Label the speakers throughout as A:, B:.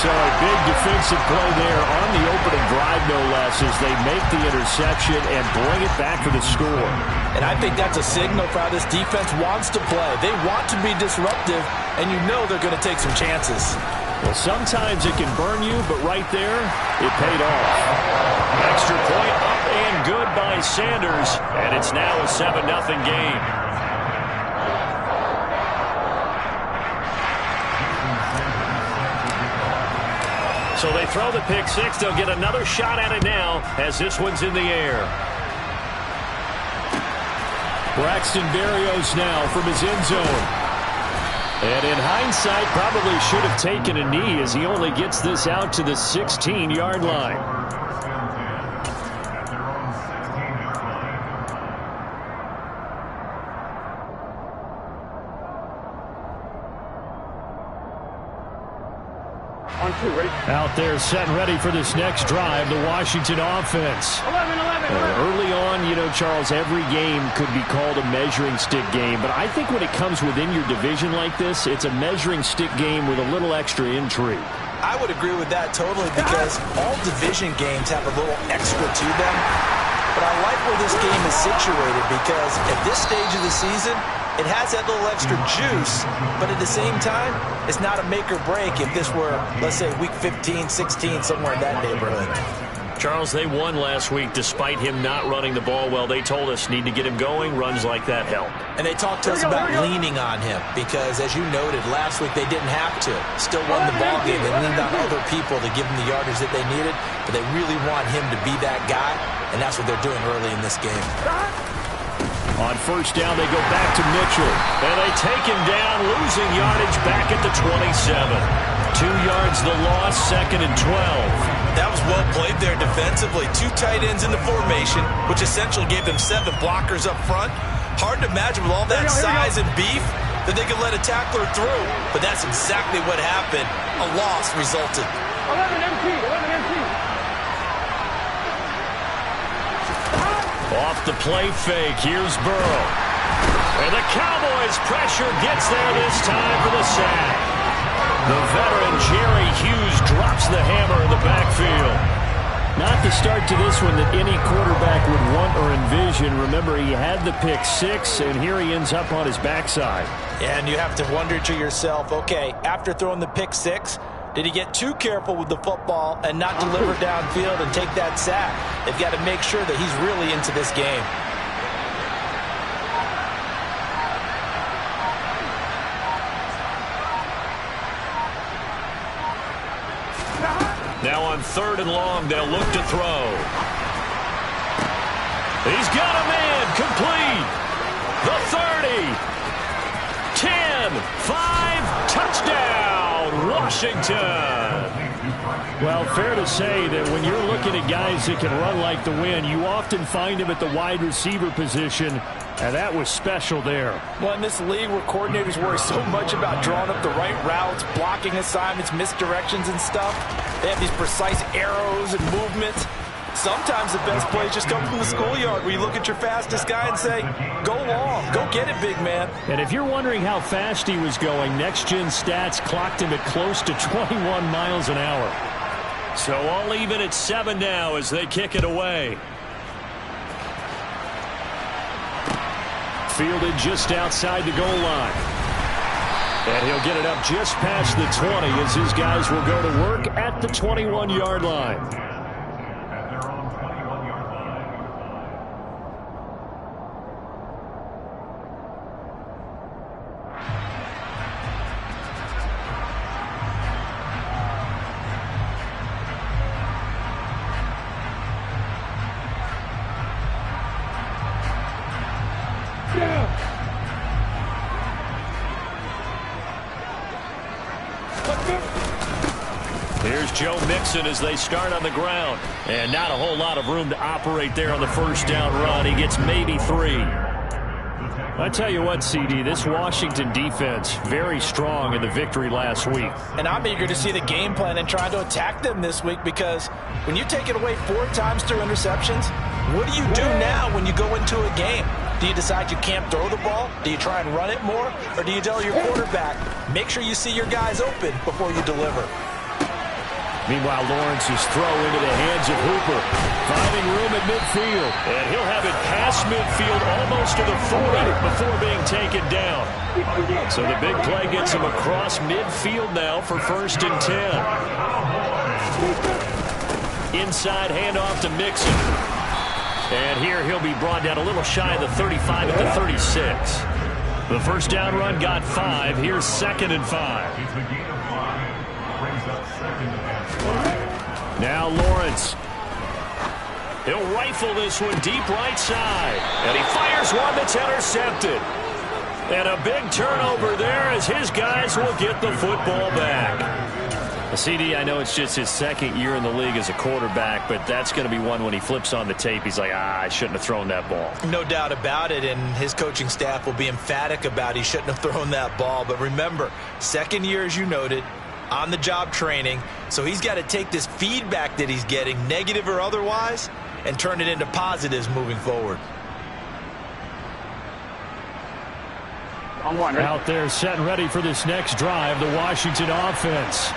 A: So a big defensive play there on the opening drive, no less, as they make the interception and bring it back for the score.
B: And I think that's a signal for how this defense wants to play. They want to be disruptive, and you know they're going to take some chances.
A: Well, sometimes it can burn you, but right there, it paid off. Extra point up and good by Sanders, and it's now a 7-0 game. So they throw the pick six. They'll get another shot at it now as this one's in the air. Braxton Berrios now from his end zone. And in hindsight, probably should have taken a knee as he only gets this out to the 16-yard line. Out there set and ready for this next drive, the Washington offense.
C: 11.
A: Early on, you know, Charles, every game could be called a measuring stick game. But I think when it comes within your division like this, it's a measuring stick game with a little extra intrigue.
B: I would agree with that totally because all division games have a little extra to them. But I like where this game is situated because at this stage of the season, it has that little extra juice, but at the same time, it's not a make or break if this were, let's say, week 15, 16, somewhere in that neighborhood.
A: Charles, they won last week despite him not running the ball well. They told us need to get him going. Runs like that help.
B: And they talked to us about leaning on him because, as you noted, last week they didn't have to. Still won the ball game. They leaned on other people to give them the yardage that they needed, but they really want him to be that guy, and that's what they're doing early in this game.
A: On first down, they go back to Mitchell. And they take him down, losing yardage back at the 27. 2 yards the loss, 2nd and 12.
B: That was well played there defensively. 2 tight ends in the formation, which essentially gave them 7 blockers up front. Hard to imagine with all that size and beef that they could let a tackler through. But that's exactly what happened. A loss resulted.
C: 11 MT.
A: Off the play fake, here's Burrow. And the Cowboys' pressure gets there this time for the sack. The veteran Jerry Hughes drops the hammer in the backfield. Not the start to this one that any quarterback would want or envision. Remember, he had the pick six, and here he ends up on his backside.
B: And you have to wonder to yourself, okay, after throwing the pick six, did he get too careful with the football and not deliver downfield and take that sack? They've got to make sure that he's really into this game.
A: Now on 3rd and long, they'll look to throw. He's got a man complete. The 30. 10. 5. Touchdown, Washington. Well, fair to say that when you're looking at guys that can run like the wind, you often find them at the wide receiver position, and that was special there.
B: Well, in this league where coordinators worry so much about drawing up the right routes, blocking assignments, misdirections and stuff, they have these precise arrows and movements. Sometimes the best plays just come from the schoolyard where you look at your fastest guy and say, go long, go get it, big man.
A: And if you're wondering how fast he was going, next-gen stats clocked him at close to 21 miles an hour. So all even at 7 now as they kick it away. Fielded just outside the goal line. And he'll get it up just past the 20 as his guys will go to work at the 21-yard line. Here's Joe Mixon as they start on the ground. And not a whole lot of room to operate there on the first down run. He gets maybe 3. I tell you what, CD, this Washington defense, very strong in the victory last week.
B: And I'm eager to see the game plan and try to attack them this week because when you take it away 4 times through interceptions, what do you do now when you go into a game? Do you decide you can't throw the ball? Do you try and run it more? Or do you tell your quarterback, make sure you see your guys open before you deliver?
A: Meanwhile, Lawrence's throw into the hands of Hooper, finding room at midfield. And he'll have it past midfield almost to the 40 before being taken down. So the big play gets him across midfield now for 1st and 10. Inside handoff to Mixon. And here he'll be brought down a little shy of the 35 at the 36. The first down run got 5. Here's 2nd and 5. Now Lawrence. He'll rifle this one deep right side. And he fires one that's intercepted. And a big turnover there as his guys will get the football back. CD, I know it's just his 2nd year in the league as a quarterback, but that's going to be one when he flips on the tape. He's like, I shouldn't have thrown that ball.
B: No doubt about it, and his coaching staff will be emphatic about he shouldn't have thrown that ball. But remember, 2nd year, as you noted, on-the-job training, so he's got to take this feedback that he's getting, negative or otherwise, and turn it into positives moving forward.
A: Out there set and ready for this next drive, the Washington offense.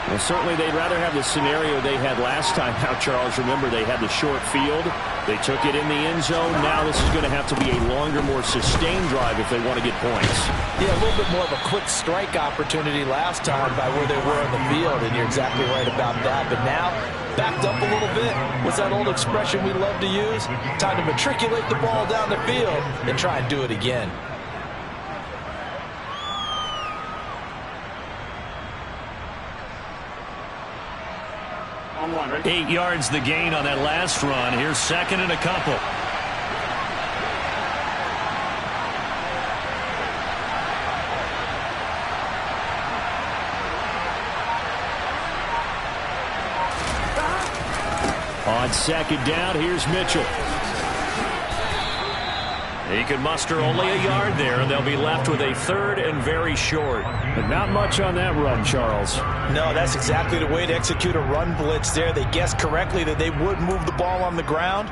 A: Well, certainly they'd rather have the scenario they had last time. Now, Charles, remember they had the short field. They took it in the end zone. Now this is going to have to be a longer, more sustained drive if they want to get points.
B: Yeah, a little bit more of a quick strike opportunity last time by where they were on the field, and you're exactly right about that. But now, backed up a little bit. What's that old expression we love to use? Time to matriculate the ball down the field and try and do it again.
A: 8 yards the gain on that last run. Here's 2nd and a couple. On 2nd down, here's Mitchell. He can muster only a yard there, and they'll be left with a 3rd and very short. But not much on that run, Charles.
B: No, that's exactly the way to execute a run blitz there. They guessed correctly that they would move the ball on the ground,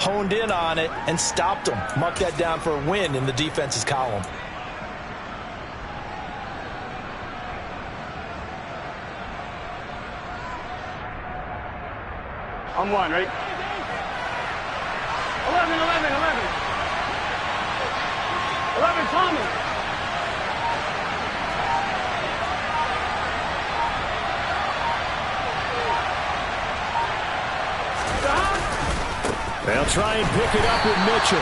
B: honed in on it, and stopped them. Mark that down for a win in the defense's column.
C: On 1, right? 11, Tommy.
A: They'll try and pick it up with Mitchell.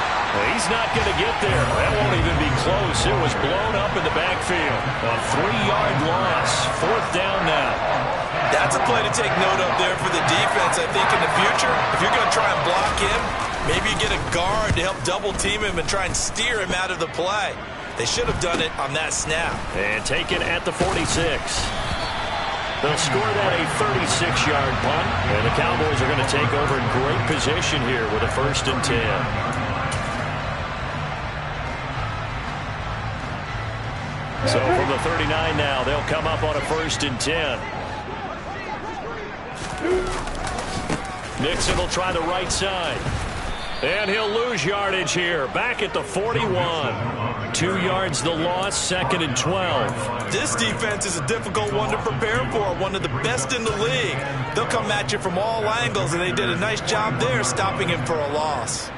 A: He's not going to get there. That won't even be close. It was blown up in the backfield. A 3-yard loss. 4th down now.
B: That's a play to take note of there for the defense, I think, in the future. If you're going to try and block him, maybe you get a guard to help double-team him and try and steer him out of the play. They should have done it on that snap.
A: And taken at the 46. They'll score that a 36-yard punt. And the Cowboys are going to take over in great position here with a 1st and 10. So from the 39 now, they'll come up on a 1st and 10. Mixon will try the right side. And he'll lose yardage here. Back at the 41. 2 yards the loss, 2nd and 12.
B: This defense is a difficult one to prepare for. One of the best in the league. They'll come at you from all angles, and they did a nice job there stopping him for a loss.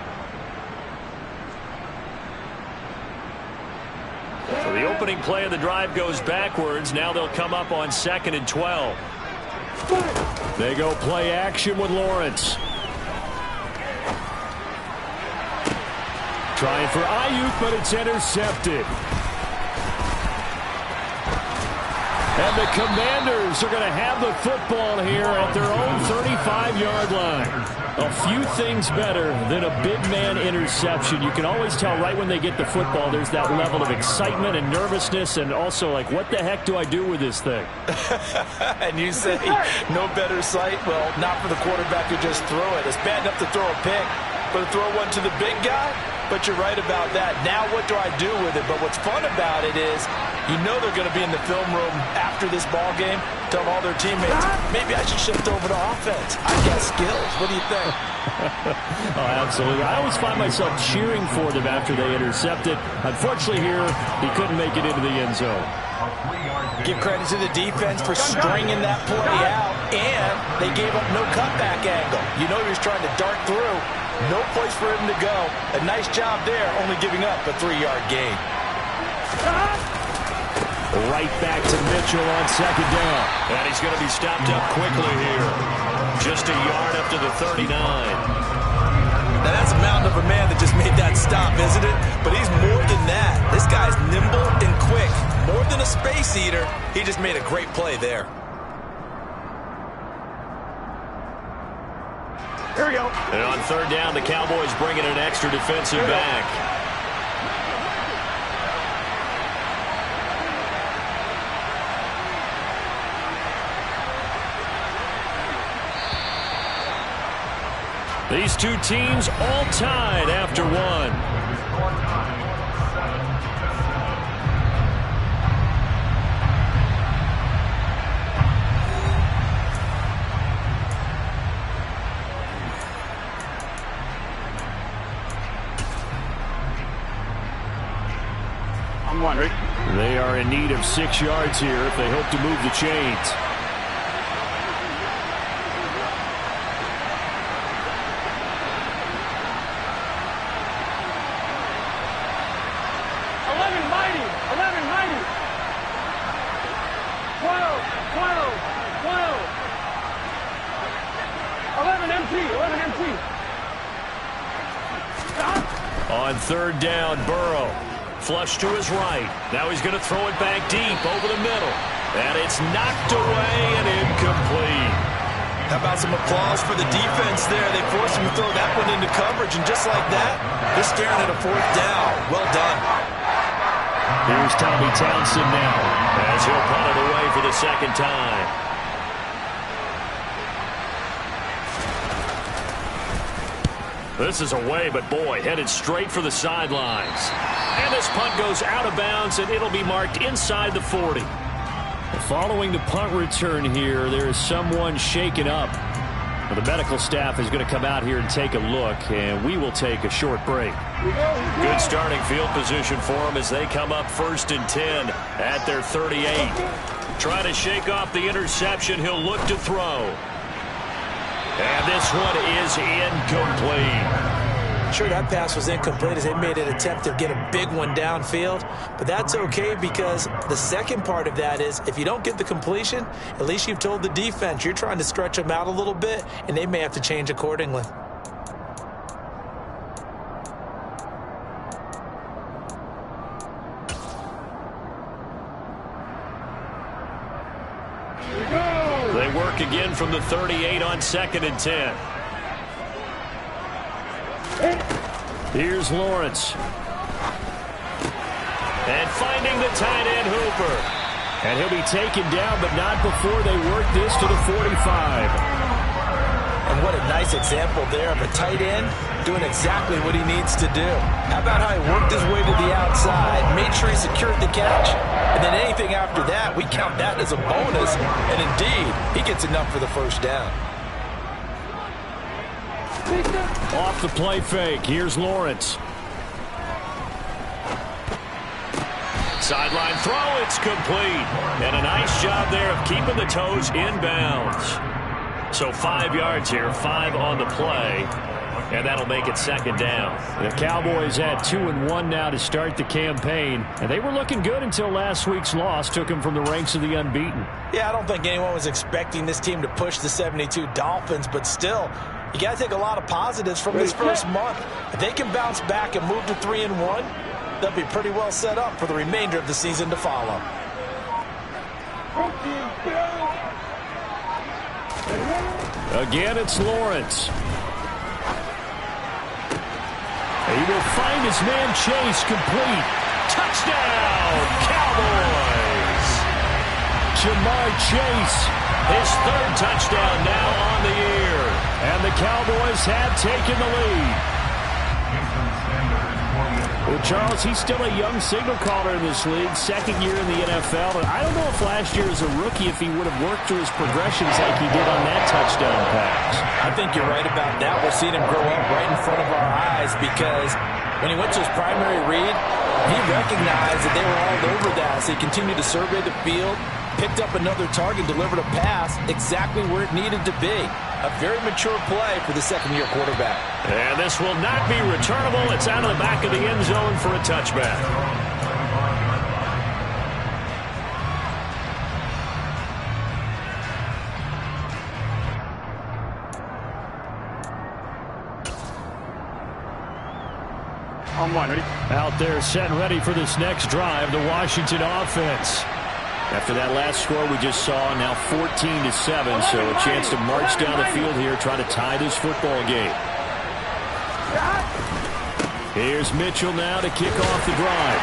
A: So the opening play of the drive goes backwards. Now they'll come up on 2nd and 12. They go play action with Lawrence. Trying for Ayuk, but it's intercepted. And the Commanders are going to have the football here at their own 35-yard line. A few things better than a big man interception. You can always tell right when they get the football, there's that level of excitement and nervousness, and also like, what the heck do I do with this thing?
B: And you say, no better sight? Well, not for the quarterback to just throw it. It's bad enough to throw a pick, but to throw one to the big guy? But you're right about that. Now what do I do with it? But what's fun about it is you know they're going to be in the film room after this ball game, telling all their teammates, maybe I should shift over to offense. I got skills. What do you think?
A: Oh, absolutely. I always find myself cheering for them after they intercept it. Unfortunately here, he couldn't make it into the end zone.
B: Give credit to the defense for stringing that play out, and they gave up no cutback angle. You know he was trying to dart through. No place for him to go. A nice job there, only giving up a 3-yard gain.
A: Right back to Mitchell on second down. And he's going to be stopped up quickly here. Just a yard up to the 39.
B: Now that's a mountain of a man that just made that stop, isn't it? But he's more than that. This guy's nimble and quick. More than a space eater. He just made a great play there.
C: Here we go.
A: And on third down, the Cowboys bring in an extra defensive back. These two teams all tied after one.
C: I'm one, right?
A: They are in need of 6 yards here if they hope to move the chains. On third down, Burrow. Flush to his right. Now he's going to throw it back deep over the middle. And it's knocked away and incomplete.
B: How about some applause for the defense there? They forced him to throw that one into coverage, and just like that, they're staring at a 4th down. Well done.
A: Here's Tommy Townsend now, as he'll punt it away for the second time. This is away, but boy, headed straight for the sidelines. And this punt goes out of bounds, and it'll be marked inside the 40. Following the punt return here, there is someone shaken up. The medical staff is going to come out here and take a look, and we will take a short break. Good starting field position for them as they come up 1st and 10 at their 38. Trying to shake off the interception, he'll look to throw. And this one is incomplete.
B: Sure, that pass was incomplete as they made an attempt to get a big one downfield. But that's okay because the second part of that is if you don't get the completion, at least you've told the defense you're trying to stretch them out a little bit, and they may have to change accordingly.
A: They work again from the 38 on 2nd and 10. Here's Lawrence. And finding the tight end Hooper. And he'll be taken down, but not before they work this to the 45.
B: And what a nice example there of a tight end doing exactly what he needs to do. How about how he worked his way to the outside, made sure he secured the catch, and then anything after that, we count that as a bonus. And indeed, he gets enough for the 1st down.
A: Off the play fake, here's Lawrence. Sideline throw, it's complete. And a nice job there of keeping the toes in bounds. So 5 yards here, 5 on the play. And that'll make it 2nd down. The Cowboys at 2-1 now to start the campaign. And they were looking good until last week's loss took them from the ranks of the unbeaten.
B: Yeah, I don't think anyone was expecting this team to push the 72 Dolphins, but still, you got to take a lot of positives from this first month. If they can bounce back and move to 3-1, they'll be pretty well set up for the remainder of the season to follow.
A: Again, it's Lawrence. He will find his man Chase complete. Touchdown, Cowboys! Jamar Chase, his 3rd touchdown now on the year. And the Cowboys have taken the lead. Well, Charles, he's still a young signal caller in this league, 2nd year in the NFL. But I don't know if last year as a rookie, if he would have worked through his progressions like he did on that touchdown pass.
B: I think you're right about that. We're seeing him grow up right in front of our eyes because when he went to his primary read, He recognized that they were all over that, so he continued to survey the field, picked up another target, delivered a pass exactly where it needed to be. A very mature play for the second-year quarterback.
A: And this will not be returnable. It's out of the back of the end zone for a touchback.
C: On one, ready?
A: Out there set and ready for this next drive, the Washington offense. After that last score we just saw, now 14-7, so a chance to march down the field here, try to tie this football game. Here's Mitchell now to kick off the drive.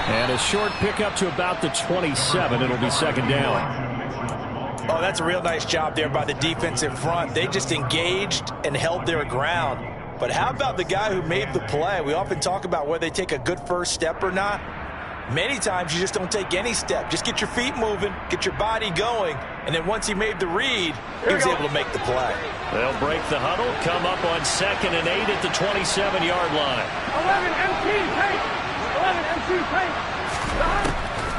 A: And a short pickup to about the 27. It'll be second down.
B: Oh, that's a real nice job there by the defensive front. They just engaged and held their ground. But how about the guy who made the play? We often talk about whether they take a good first step or not. Many times you just don't take any step. Just get your feet moving, get your body going, and then once he made the read, he was able to make the play.
A: They'll break the huddle, come up on 2nd and 8 at the 27-yard line.
C: 11 MC paint. 11 MC paint.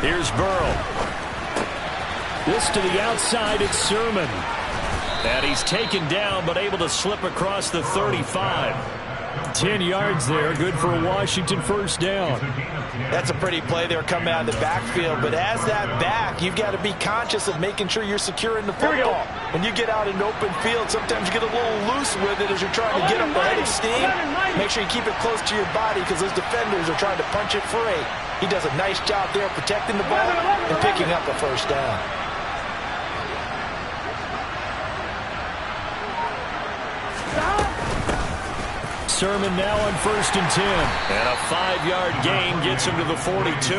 A: Here's Burrow. This to the outside, it's Sermon. And he's taken down, but able to slip across the 35. 10 yards there, good for a Washington first down.
B: That's a pretty play there coming out of the backfield, but as that back, you've got to be conscious of making sure you're securing the football. When you get out in open field, sometimes you get a little loose with it as you're trying to get up ahead of steam. Make sure you keep it close to your body because those defenders are trying to punch it free. He does a nice job there protecting the ball and picking up a first down.
A: Sermon now on 1st and 10. And a 5-yard gain gets him to the 42.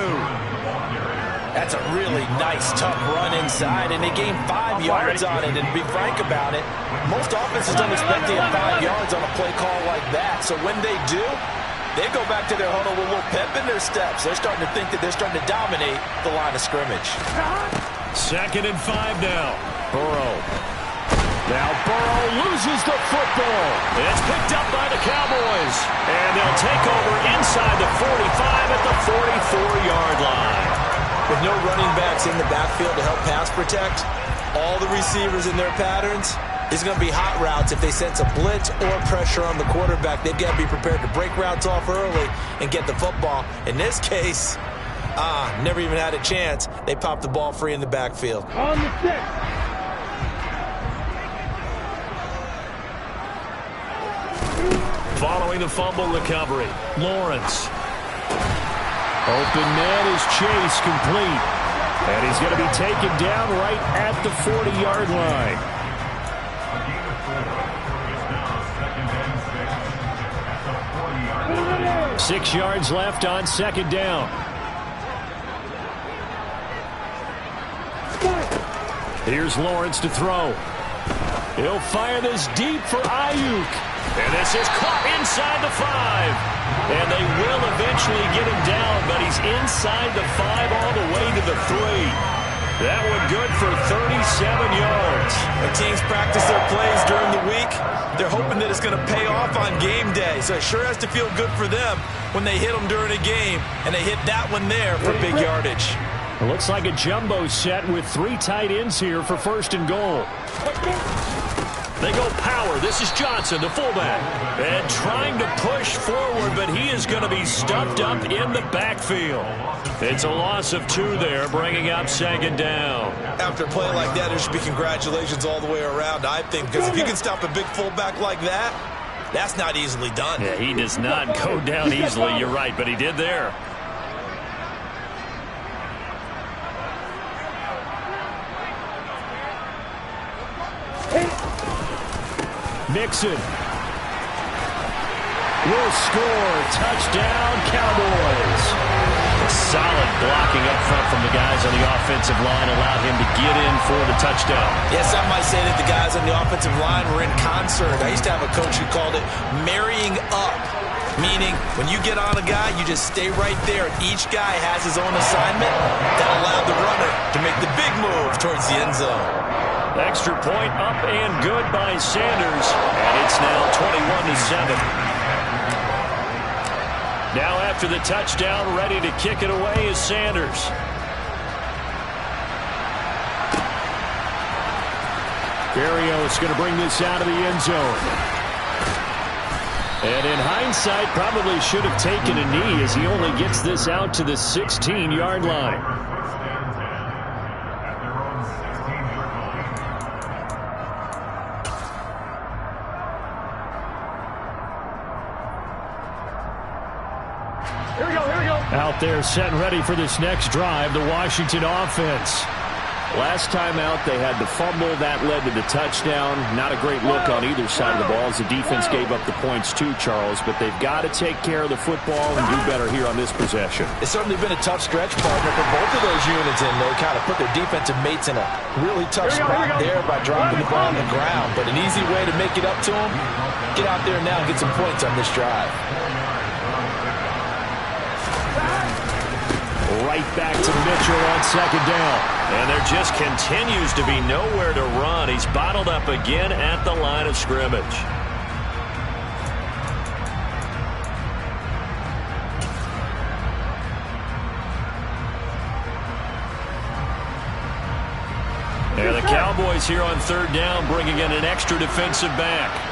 B: That's a really nice, tough run inside, and they gained 5 yards on it. And to be frank about it, most offenses don't expect to get 5 yards on a play call like that. So when they do, they go back to their huddle with a little pep in their steps. They're starting to think that they're starting to dominate the line of scrimmage.
A: 2nd and 5 now. Burrow. Now Burrow loses the football. It's picked up by the Cowboys. And they'll take over inside the 45 at the 44-yard line.
B: With no running backs in the backfield to help pass protect, all the receivers in their patterns, it's going to be hot routes if they sense a blitz or pressure on the quarterback. They've got to be prepared to break routes off early and get the football. In this case, never even had a chance. They popped the ball free in the backfield.
C: On the 6.
A: Following the fumble recovery, Lawrence. Open man is Chase, complete. And he's going to be taken down right at the 40-yard line. Six yards left on 2nd down. Here's Lawrence to throw. He'll fire this deep for Ayuk. And this is caught inside the 5. And they will eventually get him down, but he's inside the 5 all the way to the 3. That one good for 37 yards.
B: When teams practice their plays during the week, they're hoping that it's going to pay off on game day. So it sure has to feel good for them when they hit them during a game, and they hit that one there for big yardage.
A: It looks like a jumbo set with 3 tight ends here for 1st and goal. They go power. This is Johnson, the fullback. And trying to push forward, but he is going to be stuffed up in the backfield. It's a loss of 2 there, bringing up 2nd down.
B: After a play like that, there should be congratulations all the way around, I think, because if you can stop a big fullback like that, that's not easily done.
A: Yeah, he does not go down easily. You're right, but he did there. Mixon will score. Touchdown, Cowboys. Solid blocking up front from the guys on the offensive line allowed him to get in for the touchdown.
B: Yes, some might say that the guys on the offensive line were in concert. I used to have a coach who called it marrying up, meaning when you get on a guy, you just stay right there. Each guy has his own assignment that allowed the runner to make the big move towards the end zone.
A: Extra point up and good by Sanders. And it's now 21-7. Now after the touchdown, ready to kick it away is Sanders. Berrios going to bring this out of the end zone. And in hindsight, probably should have taken a knee as he only gets this out to the 16-yard line.
C: Here we go.
A: Out there set and ready for this next drive, the Washington offense. Last time out, they had the fumble. That led to the touchdown. Not a great look on either side of the ball as the defense gave up the points too, Charles. But they've got to take care of the football and do better here on this possession.
B: It's certainly been a tough stretch, partner, for both of those units, and they kind of put their defensive mates in a really tough spot there by dropping the ball on the ground. But an easy way to make it up to them, get out there now and get some points on this drive.
A: Right back to Mitchell on second down. And there just continues to be nowhere to run. He's bottled up again at the line of scrimmage. And the Cowboys here on third down bringing in an extra defensive back.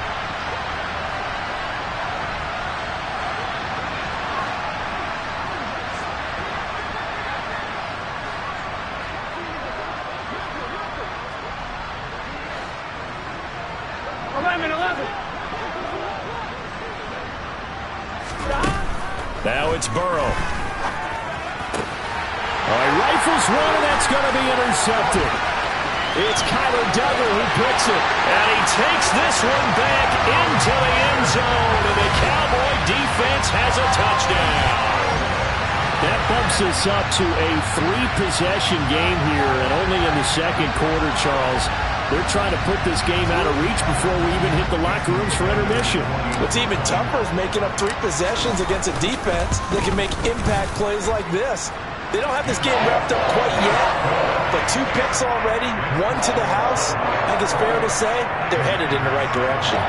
A: Now it's Burrow. He rifles one, and that's going to be intercepted. It's Kyler Duggar who picks it. And he takes this one back into the end zone. And the Cowboy defense has a touchdown. That bumps us up to a 3-possession game here. And only in the second quarter, Charles. They're trying to put this game out of reach before we even hit the locker rooms for intermission.
B: What's even tougher is making up 3 possessions against a defense that can make impact plays like this. They don't have this game wrapped up quite yet, but 2 picks already, 1 to the house. I think it's fair to say they're headed in the right direction.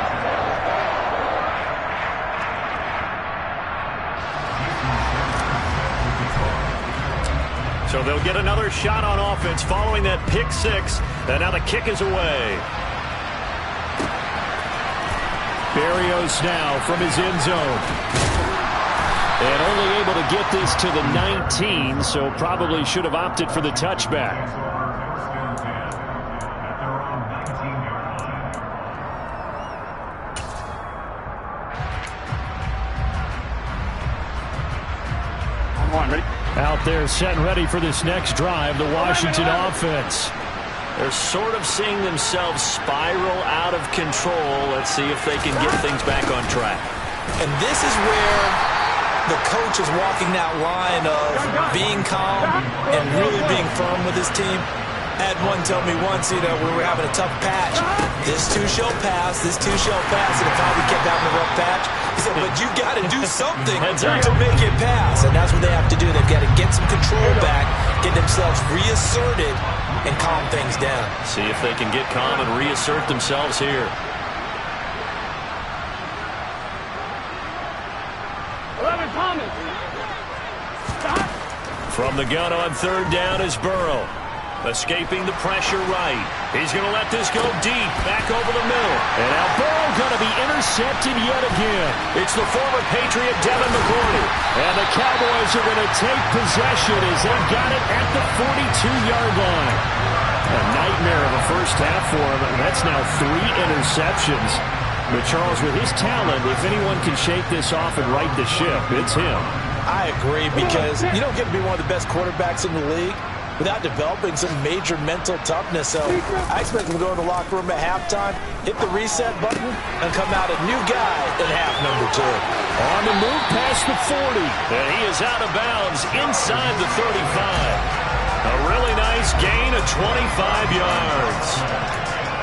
A: So they'll get another shot on offense following that pick 6. And now the kick is away. Berrios now from his end zone. And only able to get this to the 19, so probably should have opted for the touchback. Out there set and ready for this next drive, the Washington offense. They're sort of seeing themselves spiral out of control. Let's see if they can get things back on track.
B: And this is where the coach is walking that line of being calm and really being firm with his team. I had one tell me once, when we were having a tough patch, this too shall pass, this too shall pass, and if we kept having a rough patch, he said, but you got to do something to make it pass, and that's what they have to do. They've got to get some control back, get themselves reasserted, and calm things down.
A: See if they can get calm and reassert themselves here. From the gun on third down is Burrow. Escaping the pressure right. He's going to let this go deep, back over the middle. And now Burrow going to be intercepted yet again. It's the former Patriot Devin McCourty. And the Cowboys are going to take possession as they got it at the 42-yard line. A nightmare of a first half for him. And that's now 3 interceptions. But Charles, with his talent, if anyone can shake this off and right the ship, it's him.
B: I agree, because you don't get to be one of the best quarterbacks in the league without developing some major mental toughness. So I expect him to go in the locker room at halftime, hit the reset button, and come out a new guy in half number 2.
A: On the move past the 40. And he is out of bounds inside the 35. A really nice gain of 25 yards.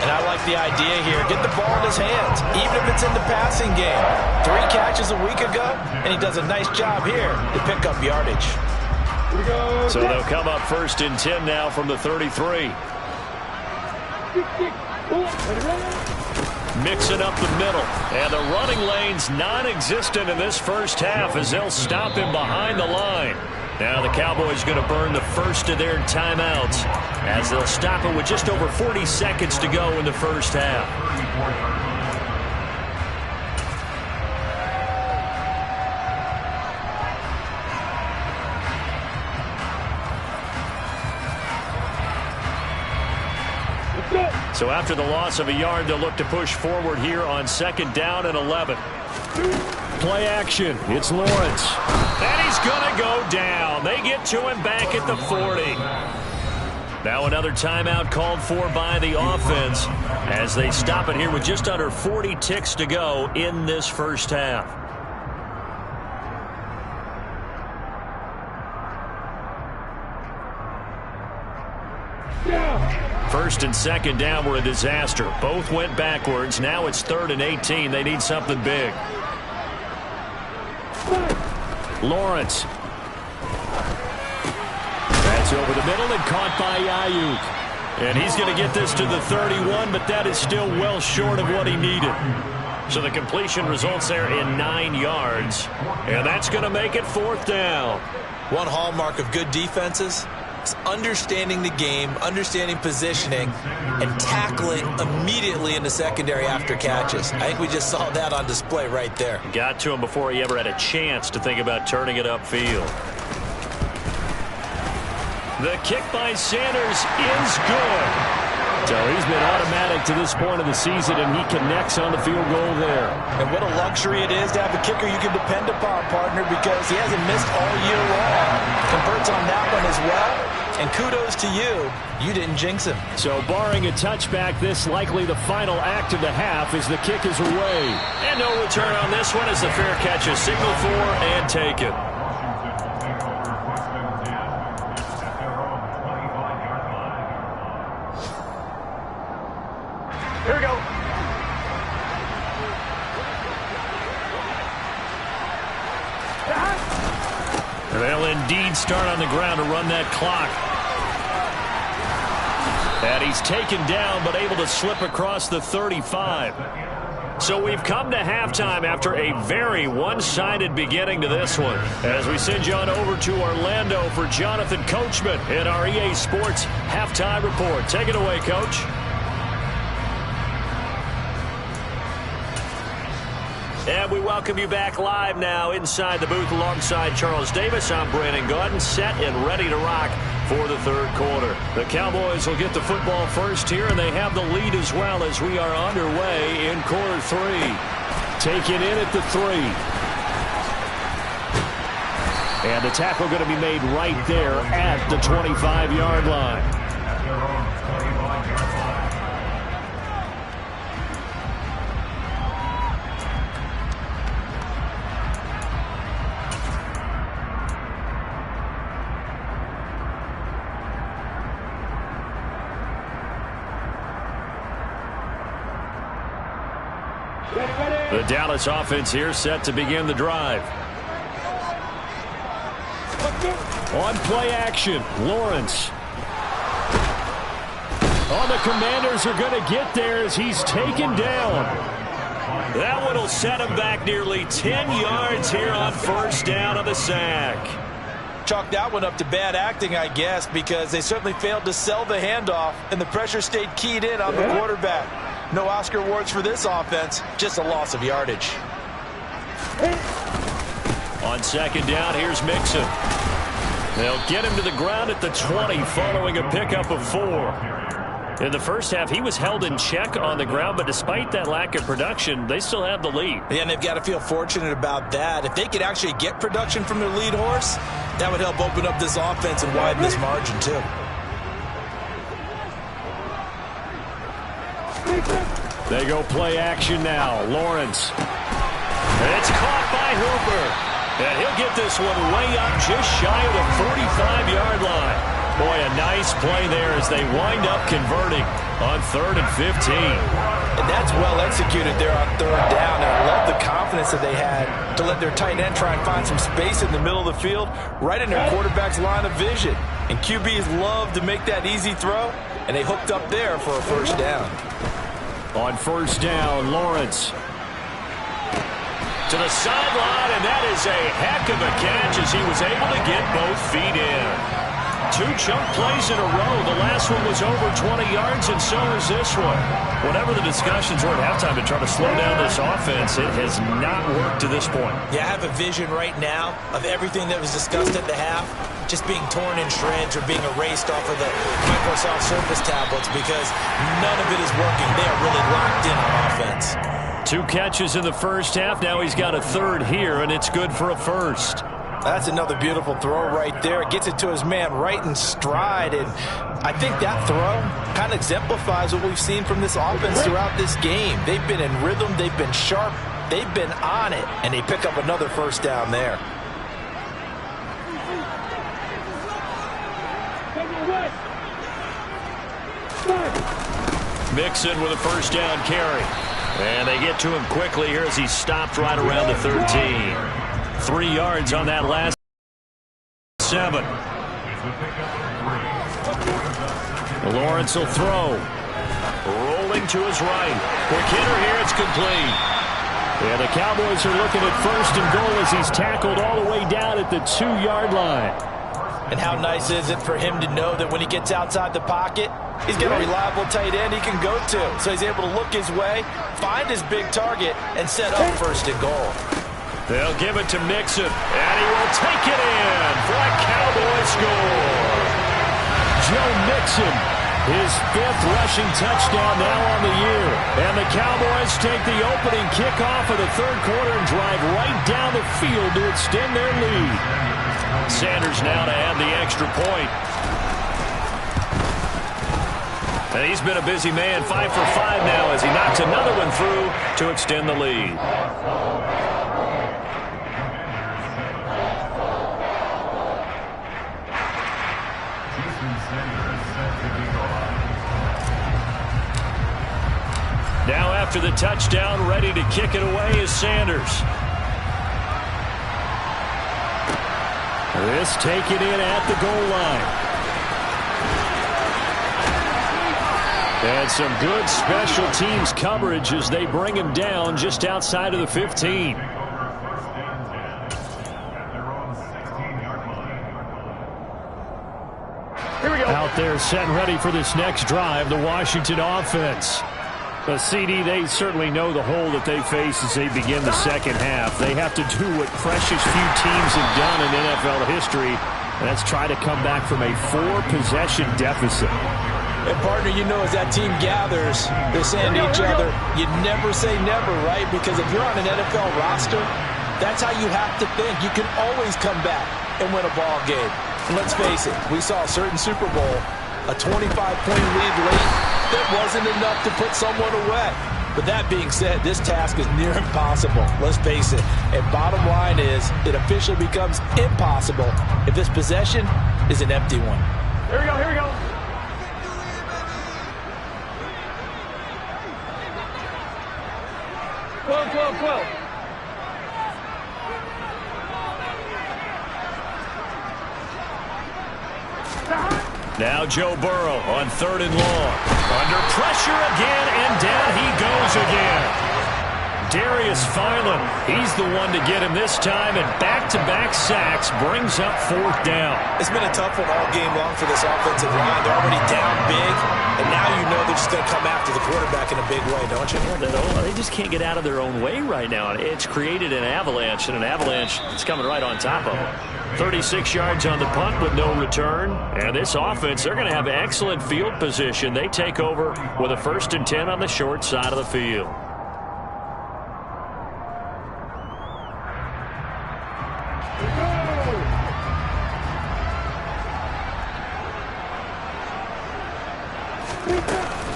B: And I like the idea here. Get the ball in his hands, even if it's in the passing game. 3 catches a week ago, and he does a nice job here to pick up yardage.
A: So they'll come up first and 10 now from the 33. mixing up the middle. And the running lane's non-existent in this first half as they'll stop him behind the line. Now the Cowboys going to burn the first of their timeouts as they'll stop it with just over 40 seconds to go in the first half. So after the loss of a yard, they'll look to push forward here on 2nd down and 11. Play action. It's Lawrence. And he's going to go down. They get to him back at the 40. Now another timeout called for by the offense as they stop it here with just under 40 ticks to go in this first half. First and 2nd down were a disaster. Both went backwards. Now it's 3rd and 18. They need something big. Lawrence. That's over the middle and caught by Ayuk. And he's going to get this to the 31, but that is still well short of what he needed. So the completion results there in 9 yards. And that's going to make it 4th down.
B: One hallmark of good defenses is understanding the game, understanding positioning, and tackling immediately in the secondary after catches. I think we just saw that on display right there.
A: Got to him before he ever had a chance to think about turning it upfield. The kick by Sanders is good. So he's been automatic to this point of the season, and he connects on the field goal there.
B: And what a luxury it is to have a kicker you can depend upon, partner, because he hasn't missed all year long. Converts on that one as well. And kudos to you. You didn't jinx him.
A: So barring a touchback, this likely the final act of the half as the kick is away. And no return on this one as the fair catch is signaled for and taken.
C: Here we go.
A: They'll indeed start on the ground to run that clock. And he's taken down but able to slip across the 35. So we've come to halftime after a very one-sided beginning to this one. As we send you on over to Orlando for Jonathan Coachman in our EA Sports Halftime Report. Take it away, Coach. And we welcome you back live now inside the booth alongside Charles Davis. I'm Brandon Gaudin, set and ready to rock for the 3rd quarter. The Cowboys will get the football first here, and they have the lead as well as we are underway in quarter 3. Taken in at the 3. And the tackle going to be made right there at the 25-yard line. The Dallas offense here set to begin the drive. On play action, Lawrence. Oh, the Commanders are going to get there as he's taken down. That one will set him back nearly 10 yards here on 1st down of the sack.
B: Chalk that one up to bad acting, I guess, because they certainly failed to sell the handoff, and the pressure stayed keyed in on the quarterback. No Oscar awards for this offense, just a loss of yardage.
A: On 2nd down, here's Mixon. They'll get him to the ground at the 20 following a pickup of 4. In the first half, he was held in check on the ground, but despite that lack of production, they still have the lead.
B: Yeah, and they've got to feel fortunate about that. If they could actually get production from their lead horse, that would help open up this offense and widen this margin, too.
A: They go play action now. Lawrence. And it's caught by Hooper. And he'll get this one way up just shy of the 45-yard line. Boy, a nice play there as they wind up converting on 3rd and 15.
B: And that's well executed there on 3rd down. And I love the confidence that they had to let their tight end try and find some space in the middle of the field, right in their quarterback's line of vision. And QBs love to make that easy throw, and they hooked up there for a 1st down.
A: On first down, Lawrence. To the sideline, and that is a heck of a catch as he was able to get both feet in. 2 chunk plays in a row. The last one was over 20 yards, and so is this one. Whatever the discussions were at halftime to try to slow down this offense, it has not worked to this point.
B: Yeah, I have a vision right now of everything that was discussed at the half just being torn in shreds or being erased off of the Microsoft Surface tablets because none of it is working. They are really locked in on offense.
A: 2 catches in the first half. Now he's got a third here, and it's good for a first.
B: That's another beautiful throw right there. Gets it to his man right in stride, and I think that throw kind of exemplifies what we've seen from this offense throughout this game. They've been in rhythm. They've been sharp. They've been on it, and they pick up another first down there.
A: Mixon with a first down carry. And they get to him quickly here as he stopped right around the 13. 3 yards on that last 7. Lawrence will throw. Rolling to his right. Quick hitter here. It's complete. And the Cowboys are looking at first and goal as he's tackled all the way down at the 2-yard line.
B: And how nice is it for him to know that when he gets outside the pocket, he's got a reliable tight end he can go to. So he's able to look his way, find his big target, and set up first and goal.
A: They'll give it to Mixon, and he will take it in for a Cowboy score. Joe Mixon, his 5th rushing touchdown now on the year. And the Cowboys take the opening kickoff of the 3rd quarter and drive right down the field to extend their lead. Sanders now to add the extra point. And he's been a busy man, 5 for 5 now as he knocks another one through to extend the lead. Now after the touchdown, ready to kick it away is Sanders. This taken in at the goal line. And some good special teams coverage as they bring him down just outside of the 15.
C: Here we go.
A: Out there set and ready for this next drive, the Washington offense. The CD, they certainly know the hole that they face as they begin the second half. They have to do what precious few teams have done in NFL history, and that's try to come back from a 4-possession deficit.
B: And partner, you know, as that team gathers, they're saying to each other, you never say never, right? Because if you're on an NFL roster, that's how you have to think. You can always come back and win a ball game. And let's face it, we saw a certain Super Bowl, a 25-point lead late, that wasn't enough to put someone away. But that being said, this task is near impossible. Let's face it. And bottom line is, it officially becomes impossible if this possession is an empty one.
C: Here we go, here we go. Well.
A: Now Joe Burrow on 3rd and long. Under pressure again, and down he goes again. Darius Philon, he's the one to get him this time, and back-to-back sacks brings up 4th down.
B: It's been a tough one all game long for this offensive line. They're already down big, and now you know they're just going to come after the quarterback in a big way, don't you?
A: They just can't get out of their own way right now. It's created an avalanche, and an avalanche is coming right on top of them. 36 yards on the punt with no return. And this offense, they're going to have excellent field position. They take over with a 1st and 10 on the short side of the field.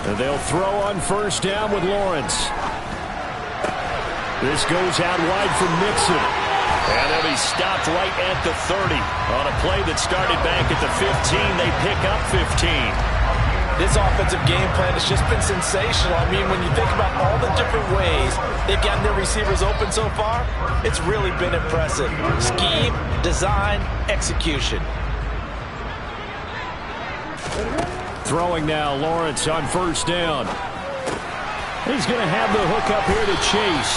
A: And they'll throw on 1st down with Lawrence. This goes out wide for Mixon. And they'll be stopped right at the 30. On a play that started back at the 15, they pick up 15.
B: This offensive game plan has just been sensational. I mean, when you think about all the different ways they've gotten their receivers open so far, it's really been impressive. Scheme, design, execution.
A: Throwing now, Lawrence on 1st down. He's going to have the hook up here to Chase.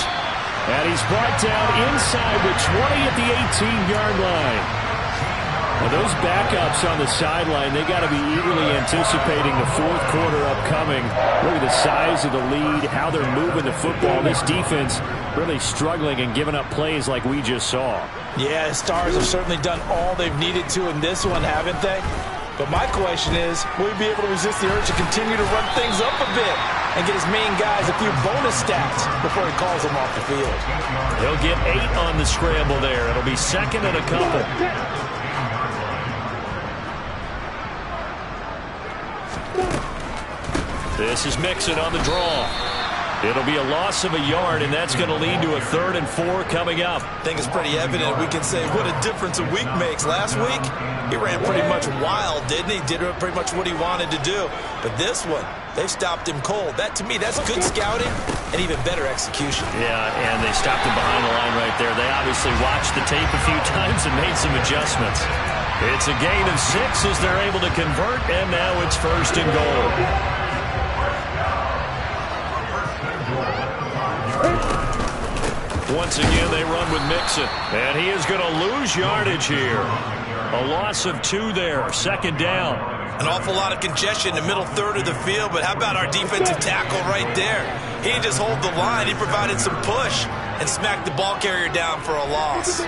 A: And he's brought down inside the 20 at the 18-yard line. Well, those backups on the sideline, they got to be eagerly anticipating the fourth quarter upcoming. Look at the size of the lead, how they're moving the football. This defense really struggling and giving up plays like we just saw.
B: Yeah, the Stars have certainly done all they've needed to in this one, haven't they? But my question is, will he be able to resist the urge to continue to run things up a bit and get his main guys a few bonus stats before he calls them off the field?
A: He'll get 8 on the scramble there. It'll be second and a couple. This is Mixon on the draw. It'll be a loss of a yard, and that's going to lead to a 3rd and 4 coming up.
B: I think it's pretty evident. We can say what a difference a week makes. Last week, he ran pretty much wild, didn't he? Did pretty much what he wanted to do. But this one, they've stopped him cold. That, to me, that's good scouting and even better execution.
A: Yeah, and they stopped him behind the line right there. They obviously watched the tape a few times and made some adjustments. It's a gain of 6 as they're able to convert, and now it's 1st and goal. Once again, they run with Mixon. And he is going to lose yardage here. A loss of 2 there. 2nd down.
B: An awful lot of congestion in the middle third of the field, but how about our defensive tackle right there? He didn't just hold the line. He provided some push and smacked the ball carrier down for a loss.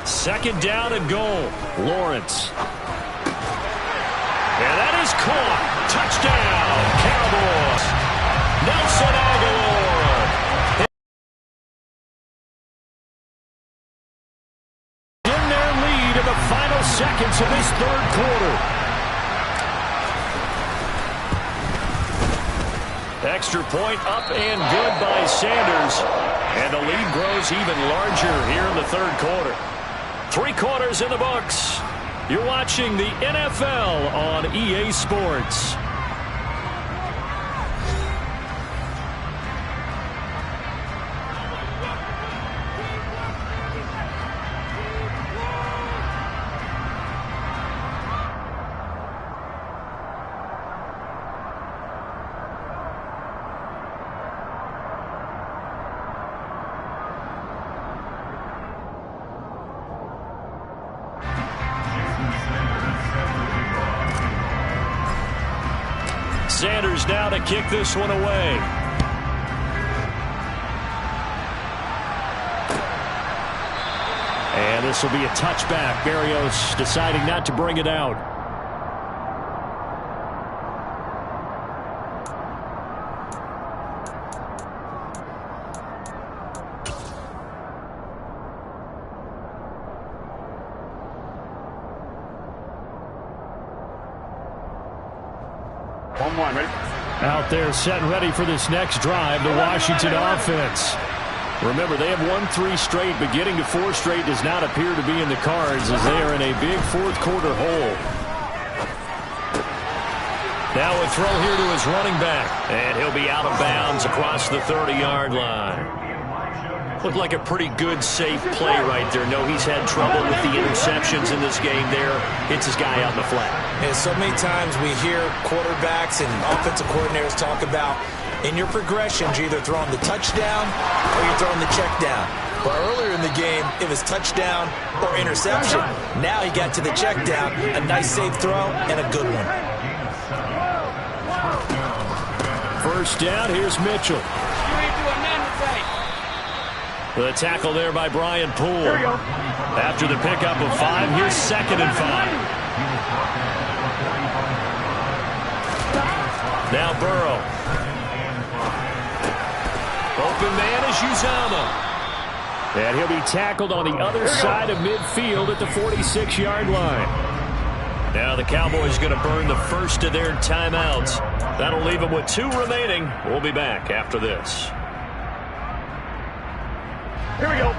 A: Second down and goal. Lawrence. And that is caught. Touchdown, Cowboys. Nelson Aguilar. In their lead in the final seconds of this 3rd quarter. Extra point up and good by Sanders. And the lead grows even larger here in the 3rd quarter. 3 quarters in the books. You're watching the NFL on EA Sports. Sanders now to kick this one away. And this will be a touchback. Berrios deciding not to bring it out. Out there set and ready for this next drive, the Washington offense. Remember, they have won 3 straight, but getting to 4 straight does not appear to be in the cards as they are in a big 4th quarter hole. Now a throw here to his running back, and he'll be out of bounds across the 30-yard line. Looked like a pretty good, safe play right there. No, he's had trouble with the interceptions in this game there. Hits his guy out in the flat.
B: And so many times we hear quarterbacks and offensive coordinators talk about in your progressions, you're either throwing the touchdown or you're throwing the check down. But earlier in the game, it was touchdown or interception. Now he got to the check down, a nice safe throw and a good one.
A: First down, here's Mitchell. The tackle there by Brian Poole. After the pickup of 5, here's 2nd and 5. Now Burrow. Open man is Uzama. And he'll be tackled on the other side of midfield at the 46-yard line. Now the Cowboys going to burn the first of their timeouts. That'll leave them with 2 remaining. We'll be back after this.
C: Here we go.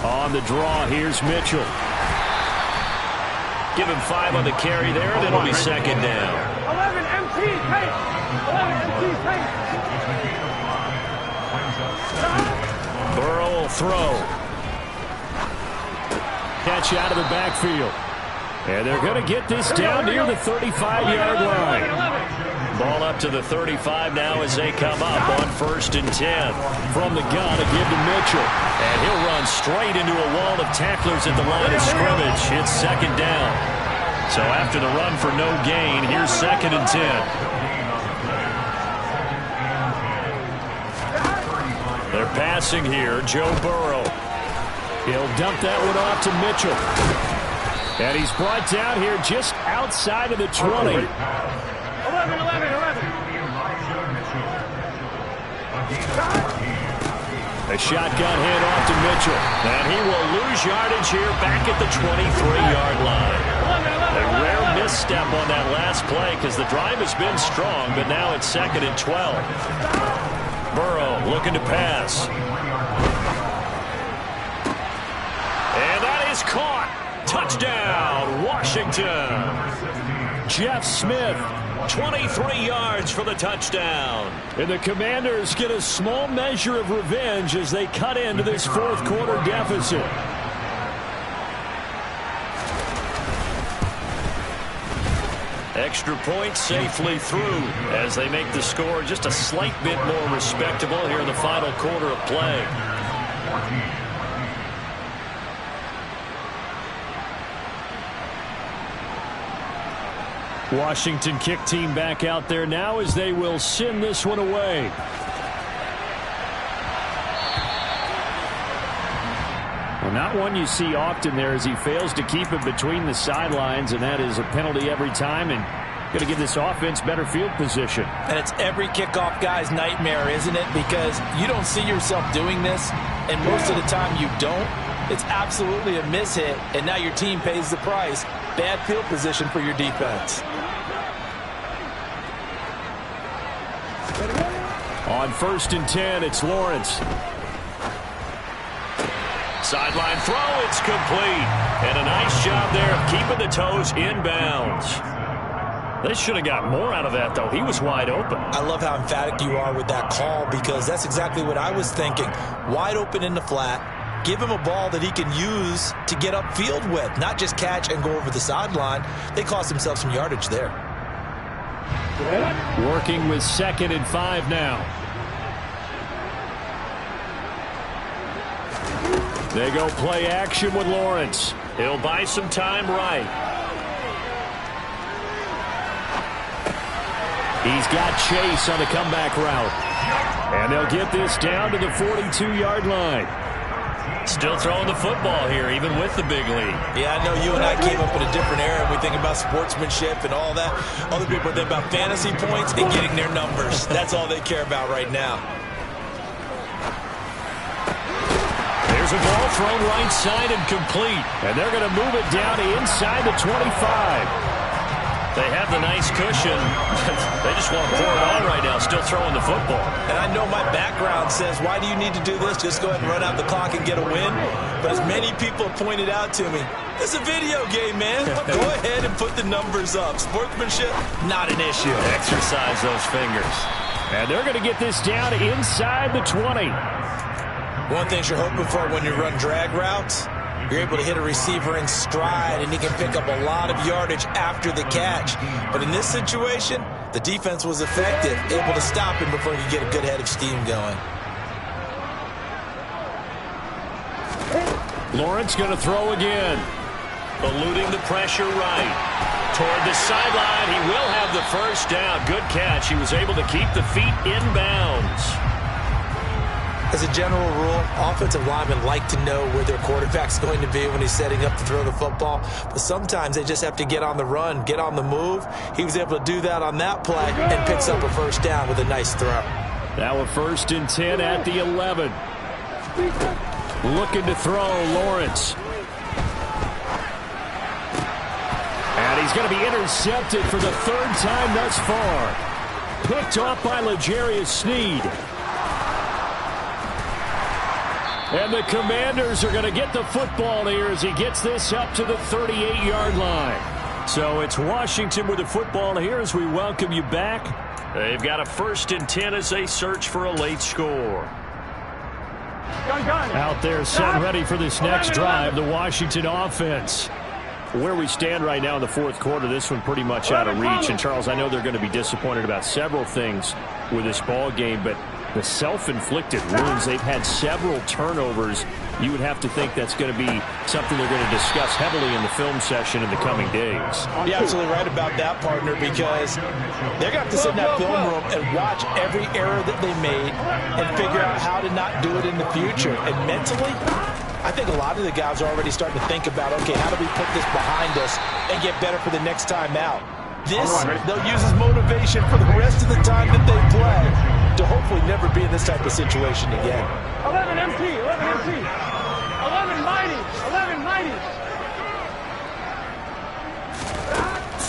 A: On the draw, here's Mitchell. Give him 5 on the carry there, and it'll be 2nd down.
C: 11 M2. paint. 11 MC paint.
A: Burrow will throw. Catch out of the backfield. And they're going to get this down near the 35-yard line. Ball up to the 35 now as they come up on 1st and 10. From the gun, a give to Mitchell. And he'll run straight into a wall of tacklers at the line of scrimmage. It's 2nd down. So after the run for no gain, here's 2nd and 10. They're passing here. Joe Burrow. He'll dump that one off to Mitchell. And he's brought down here just outside of the 20.
C: 11.
A: A shotgun handoff to Mitchell. And he will lose yardage here back at the 23-yard line. A rare misstep on that last play because the drive has been strong, but now it's 2nd and 12. Burrow looking to pass. And that is caught. Touchdown, Washington. Jeff Smith, 23 yards for the touchdown. And the Commanders get a small measure of revenge as they cut into this 4th quarter deficit. Extra point safely through as they make the score just a slight bit more respectable here in the final quarter of play. Washington kick team back out there now as they will send this one away. Well, not one you see often there as he fails to keep it between the sidelines, and that is a penalty every time, and going to give this offense better field position.
B: And it's every kickoff guy's nightmare, isn't it? Because you don't see yourself doing this, and most of the time you don't. It's absolutely a mishit, and now your team pays the price. Bad field position for your defense.
A: On 1st and 10, it's Lawrence. Sideline throw, it's complete. And a nice job there of keeping the toes inbounds. They should have got more out of that, though. He was wide open.
B: I love how emphatic you are with that call because that's exactly what I was thinking. Wide open in the flat. Give him a ball that he can use to get upfield with, not just catch and go over the sideline. They cost themselves some yardage there.
A: Working with 2nd and 5 now. They go play action with Lawrence. He'll buy some time right. He's got Chase on the comeback route. And they'll get this down to the 42-yard line. Still throwing the football here, even with the big lead.
B: Yeah, I know you and I came up in a different era. We think about sportsmanship and all that. Other people think about fantasy points and getting their numbers. That's all they care about right now.
A: There's a ball thrown right side and complete. And they're going to move it down to inside the 25. They have the nice cushion. They just want to pour it on right now, still throwing the football.
B: And I know my background says, why do you need to do this? Just go ahead and run out the clock and get a win. But as many people pointed out to me, it's a video game, man. Go ahead and put the numbers up. Sportsmanship, not an issue.
A: Exercise those fingers. And they're going to get this down inside the 20.
B: One thing you're hoping for when you run drag routes, you're able to hit a receiver in stride, and he can pick up a lot of yardage after the catch. But in this situation, the defense was effective, able to stop him before he could get a good head of steam going.
A: Lawrence going to throw again. Eluding the pressure right. Toward the sideline, he will have the first down. Good catch. He was able to keep the feet inbounds.
B: As a general rule, offensive linemen like to know where their quarterback's going to be when he's setting up to throw the football. But sometimes they just have to get on the run, get on the move. He was able to do that on that play and picks up a first down with a nice throw.
A: Now a 1st and 10 at the 11. Looking to throw, Lawrence. And he's going to be intercepted for the 3rd time thus far. Picked off by L'Jarius Sneed. And the Commanders are going to get the football here as he gets this up to the 38-yard line. So it's Washington with the football here as we welcome you back. They've got a 1st and 10 as they search for a late score. Out there set and ready for this next drive, the Washington offense. Where we stand right now in the 4th quarter, this one pretty much out of reach. And, Charles, I know they're going to be disappointed about several things with this ball game, but the self-inflicted wounds, they've had several turnovers. You would have to think that's going to be something they're going to discuss heavily in the film session in the coming days.
B: You're absolutely right about that, partner, because they're going to have to sit in that film room and watch every error that they made and figure out how to not do it in the future. And mentally, I think a lot of the guys are already starting to think about, okay, how do we put this behind us and get better for the next time out? This, they'll use as motivation for the rest of the time that they play to hopefully never be in this type of situation again.
C: 11 MT, 11 MT. 11 mighty, 11 mighty.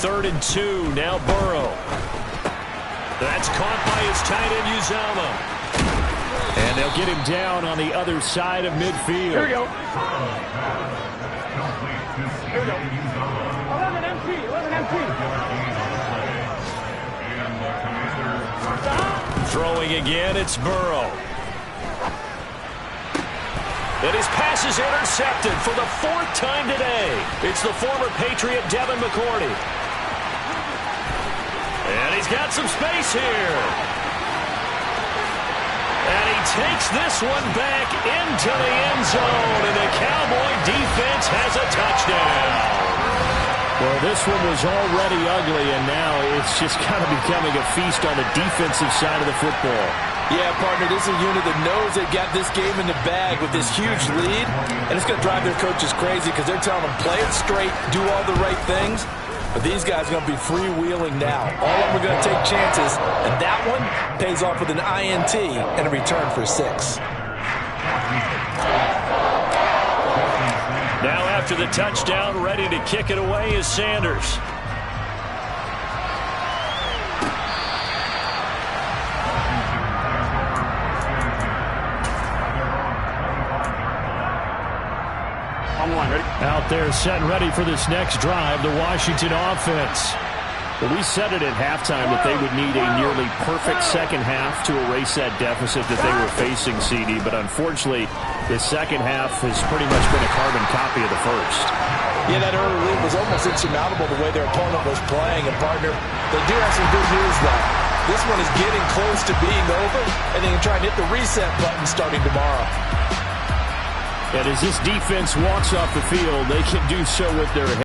A: 3rd and 2, now Burrow. That's caught by his tight end, Uzama. And they'll get him down on the other side of midfield.
C: Here we go. Here we go. 11 MT, 11 MT.
A: Throwing again, it's Burrow. And his pass is intercepted for the 4th time today. It's the former Patriot Devin McCourty. And he's got some space here. And he takes this one back into the end zone. And the Cowboy defense has a touchdown. Well, this one was already ugly, and now it's just kind of becoming a feast on the defensive side of the football.
B: Yeah, partner, this is a unit that knows they've got this game in the bag with this huge lead, and it's going to drive their coaches crazy because they're telling them, play it straight, do all the right things. But these guys are going to be freewheeling now. All of them are going to take chances, and that one pays off with an INT and a return for 6.
A: Now after the touchdown, ready to kick it away is Sanders. Out there set and ready for this next drive, the Washington offense. Well, we said it at halftime that they would need a nearly perfect second half to erase that deficit that they were facing, CD. But unfortunately, the second half has pretty much been a carbon copy of the first.
B: Yeah, that early lead was almost insurmountable the way their opponent was playing. And, partner, they do have some good news, though. This one is getting close to being over, and they can try and hit the reset button starting tomorrow.
A: And as this defense walks off the field, they can do so with their